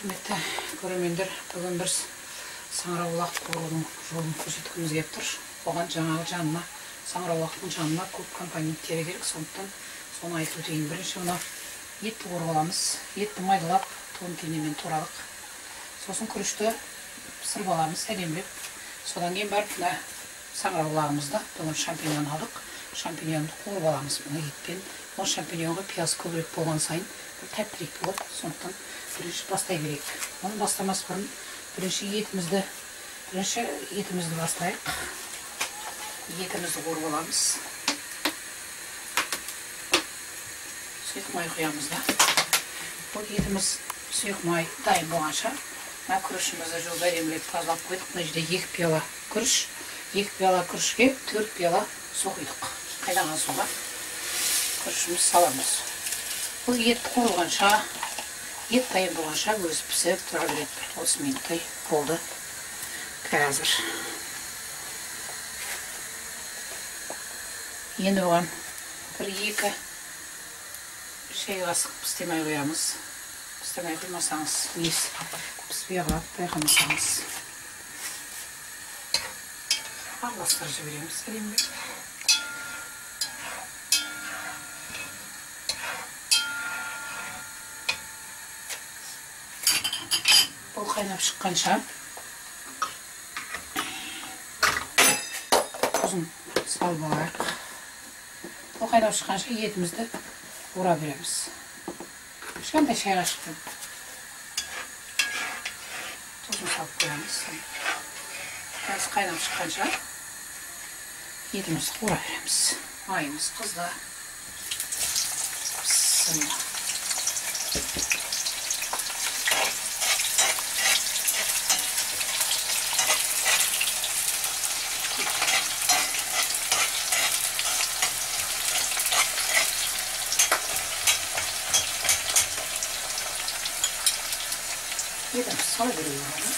Құрметті көрермендер, бүгін бір саңырауқұлақ қуырудың жолын көрсеткіміз келіп тұр. Оған жаңағы жанына, саңырауқұлақтың жанына көп компоненттері керек, сондықтан соны айтып өтейін. Бірінші мына етті қуырып аламыз. Етті майдалап, тон кенемен турадық. Сосын күрішті пісіріп аламыз, әдемілеп. Содан кейін барып мына саңырауқұлағымызды, бүгін шампиньон алдық. Шампиньонды қуырып аламыз мына етпен. Ол шампиньонға пияз көбірек болған сайын тәптірек болады, сондықтан бірінші бастай берейік. Оны бастамас бұрын бірінші етімізді бастайық. Етімізді қуырып аламыз. Сұйық май құямыз да. Бұл етіміз сұйық май дайын болғанша, мына күрішімізді жолда әдемілеп тазалап қойдық. Мына жерде 2 пиала күріш, 2 пиала күрішке 4 пиала су құйдық. Қайнаған суға күрішімізді саламыз. Бұл ет қуырылғанша, ет дайын болғанша өзі пісіп тұра береді. 30 минуттай болды. Қазір. Енді оған 1-2 шай қасық пістемай қоямыз. Пістемай қоймасаңыз, піспей қалады, байқамасаңыз. Араластырып жібереміз әдемілеп. Бұл қайнап шыққанша ұзын салып алайық. Бұл қайнап шыққанша етімізді ұра береміз. Кішкентай шай қашықпен тұзын салып қоямыз. Қазір қайнап шыққанша етімізді ұра береміз. Майымыз қызды. Bismillah. Yedim, sal veriyorum.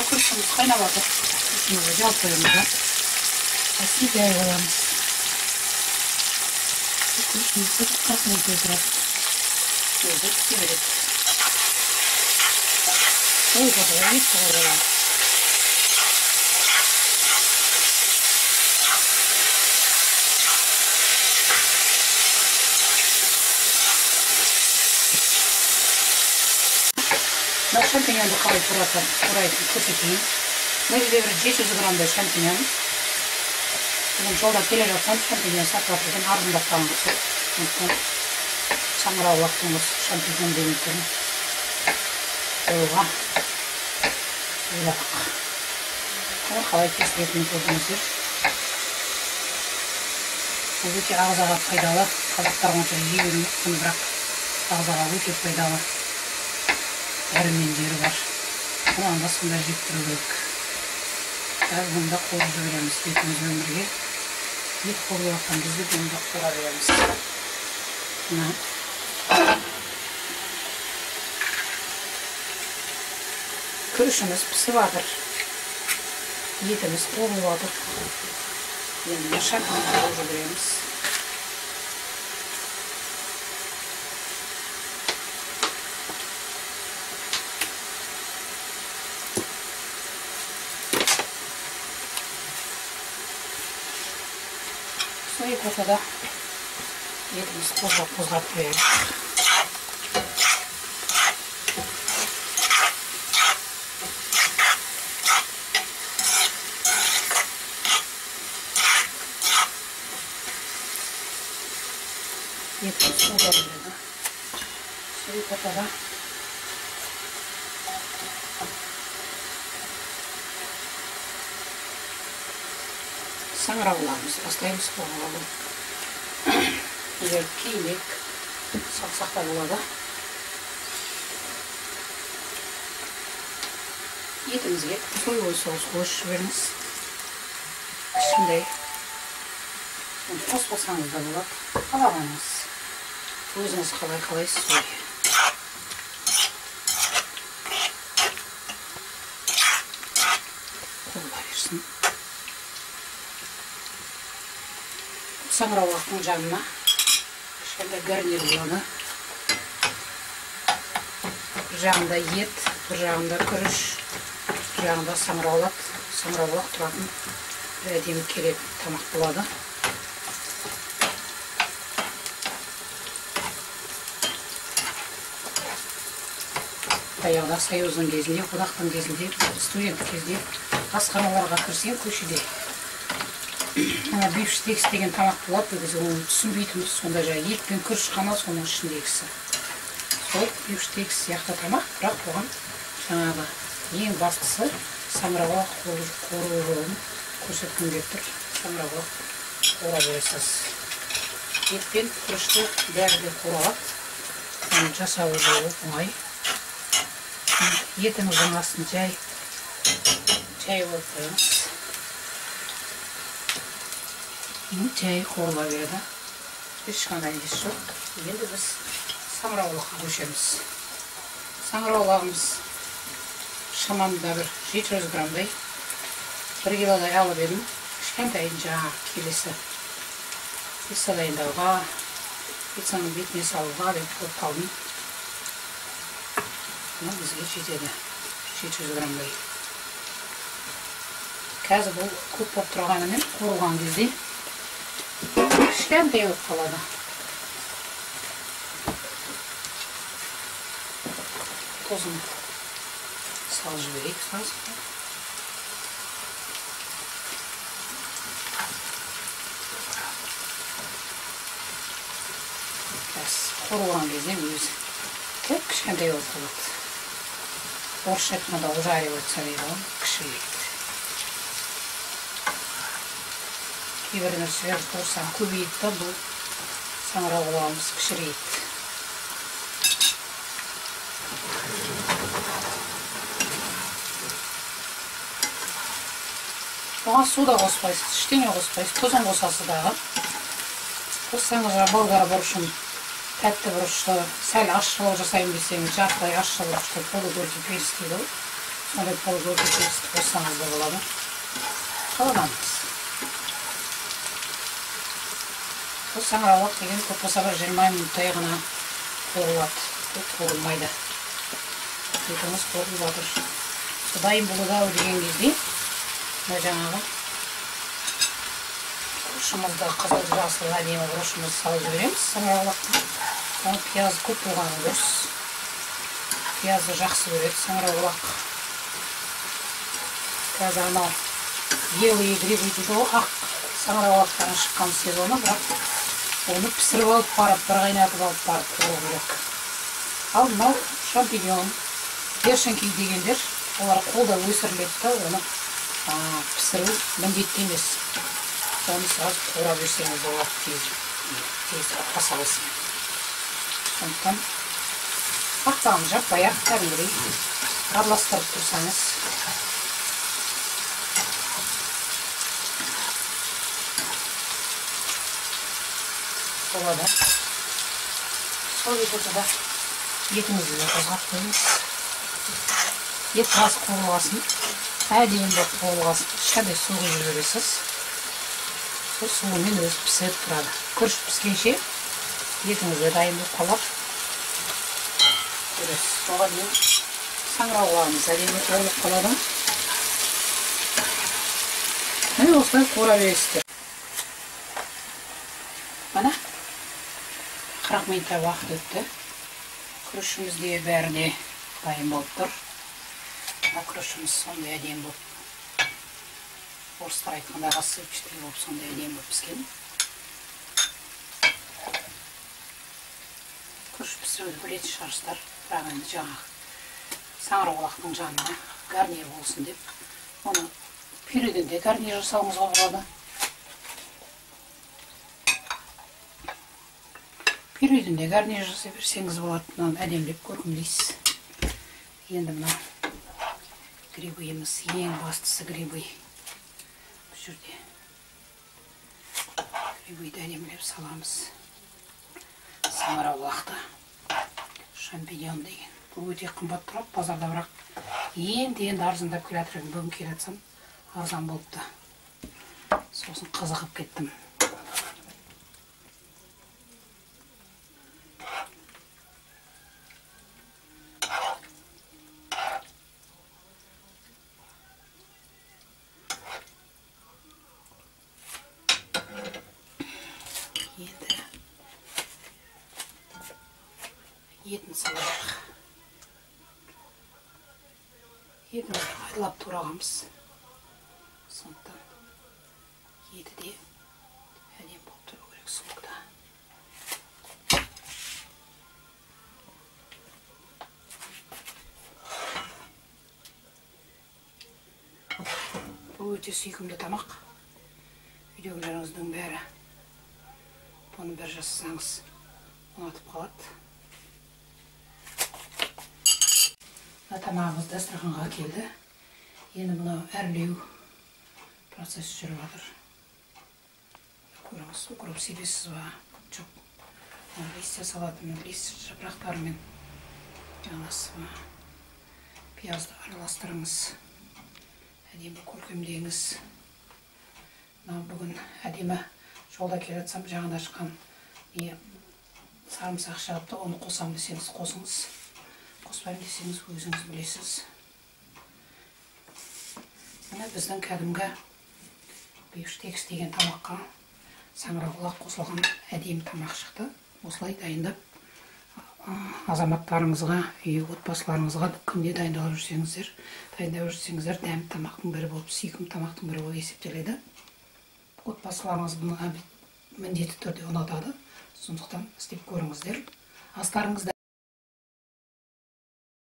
Күрішіміз қайнап жатыр. Күрішімізді жауып қоямыз. Әсіге айғаламыз. Күрішімізді 40 минут отырады. Өзі пісе береді. Ой, бабай, етті қорғаламыз. Мына шампиньонды қалай турайтын көрсетейін. Мына жерде бір 700 граммдай шампиньон. Бүгін жолда келе жатсам шампиньон сатып жатырған арзандап қалған болса. Сондықтан саңырауқұлақтың осы шампиньон деген түрін қоюға ойладық. Оны қалай кесілетінін көрдіңіздер. Бұл өте ағзаға пайдалы. Қазақтар онша жей бермейді, бірақ ағзаға өте пайдалы дәрімендері бар. Оған да сонда жеп тұру керек. Қазір бұнда қуырып жібереміз етімізбен бірге. Ет қуырып жатқан бізде бұнда қуыра береміз. Күрішіміз пісіп жатыр. Етіміз қуырып жатыр. Енді шампиньон қуырып жібереміз. Екі ортада етіміз қозғап қояйық. Етіміз қозғап қояйық. Екі ортада саңырауқұлағымызды бастаймыз қуыруға. Егер кейінек сақсақта болады, етімізге соевый соус қосып жіберіңіз. Кішкентай қоспасаңыз да болады, қалағаныңыз. Өзіңіз қалай қалайсыз солай. Қолға берсін. Саңырауқұлақтың жанына кішкентай гарнир болады. Bir жағында ет, bir жағында күріш, bir жағында саңырауқұлақ тұратын әдемі керек тамақ болады. Баяғыда Союздың кезінде, одақтың кезінде, студенттік кезде асханаларға кірсең көшеде ана бифштекс деген тамақ болады, біз оны түсінбейтінбіз, сонда жаңа ет пен күріш қана соның ішіндегісі. Сол бифштекс сияқты тамақ, бірақ оған жаңағы ең бастысы саңырауқұлақ қору жолын көрсеткім келіп тұр. Саңырауқұлақ қора бересіз. Ет пен күрішті бәрі де қоралады. Оны жасауы жолы оңай. Етіңіздің астын жай болып қойыңыз. Жай қорыла береді. Ешқандай еш жоқ. Енді біз саңырауқұлаққа көшеміз. Саңырауқұлағымыз шамамда бір 700 граммдай, 1 килодай алып едім. Кішкентайын жаңа келесі пицца дайындауға, пиццаның бетіне салуға деп қойып қалдым. Бұл бізге жетеді 700 граммдай. Қазір бұл көп болып тұрғанымен қорылған кезде кішкентай болып қалады. Тұзын салып жіберейік сразу. Қорылған кезде өзі кішкентай болып қалады. Орысша айтқанда ужаривается дейді ғой, кішірейді. Кейбір нәрселер қорсаң көбейді да, бұл саңырауқұлағымыз кішірейді. Оған су да қоспайсыз, ештеңе қоспайсыз, тұзын қосасыз дағы. Қоссаңыз болгар бұрышын, тәтті бұрышты, сәл ащылық жасайын десеңіз, жартылай ащы бұрышты полугорький перец дейді ғой. Сондай полугорький перцті қоссаңыз да болады. Қалағаныңыз. Бұл саңырауқұлақ деген көп болса бір 20 минуттай ғана қорылады, көп қорылмайды. Етіміз қорылып жатыр. Дайын болуға деген кезде жаңағы бұрышымызды қызыл жасыл әдемі бұрышымызды салып жібереміз саңырауқұлаққа. Оны пияз көп болғаны дұрыс. Пиязды жақсы көреді саңырауқұлақ. Қазір анау белый грибы дейді ғой, ақ саңырауқұлақтан шыққан сезоны, бірақ оны пісіріп алып барып, бір қайнатып алып барып қору керек. Ал мынау шампиньон, першинки дегендер, олар қолда өсіріледі да, оны пісіру міндетті емес. Оны сразу қора берсеңіз болады, тез қасалысын. Сондықтан қақпағын жаппай-ақ кәдімгідей араластырып тұрсаңыз болады. Сол ортада етіңізді де қозғап қойыңыз. Ет біраз қуырылғасын, әдемі болып қуырылғасын, кішкентай су құйып жібересіз. Сол суымен өзі пісіріп тұрады. Күріш піскенше етіңіз де дайын болып қалар. Көресіз. Оған мен саңырауқұлағымыз әдемі қуырылып қалады. Міне осылай қуыра бересіздер. Мына 40 минуттай уақыт өтті. Күрішіміз де бәрі де дайын болып тұр. Күрішіміз сондай әдемі болып, орыстар айтқандағы сыпчатый болып, сондай әдемі болып піскен. Күріш пісіруді білетін шығарсыздар, бірақ енді жаңағы саңырауқұлақтың жанына гарнир болсын деп, оны пюреден де гарнир жасауымызға болады. Пюреден де гарнир жасай берсеңіз болады, мынаны әдемілеп көргім дейсіз. Енді мына грибыйымыз, ең бастысы грибый. Бұл жерде грибыйды әдемілеп саламыз. Саңырауқұлақты шампиньон деген. Бұл өте қымбат тұрады базарда, бірақ енді арзандап келе жатыр. Бүгін келе жатсам арзан болыпты. Сосын қызығып кеттім. Енді етін салайық. Етімізді айлап турағанбыз. Сондықтан еті де әдем болып тұру керек суықта. Бұл өте сүйкімді тамақ. Үйдегілеріңіздің бәрі бұны бір жасасаңыз ұнатып қалады. Тамағымыз дастарханға келді. Енді мұны әрлеу процесі жүріп жатыр. Көріңіз, укроп себесіз ба? Жоқ. Листья салатымен, лист жапырақтарымен жанасыз ба? Пиязды араластырыңыз. Әдемі көркемдеңіз. Бүгін әдемі жолда келе жатсам, жаңада шыққан сарымсақ шығыпты, оны қосам десеңіз қосыңыз. Қоспайым десеңіз өзіңіз білесіз. Міне біздің кәдімгі бифштекс деген тамаққа саңырауқұлақ қосылған әдемі тамақ шықты. Осылай дайындап азаматтарыңызға, үй отбасыларыңызға күнде дайындап жүрсеңіздер, дәмді тамақтың бірі болып, сүйкімді тамақтың бірі болып есептеледі. Отбасыларыңыз бұны міндетті түрде ұнатады. Сондықтан істеп көріңіздер. Астарыңызда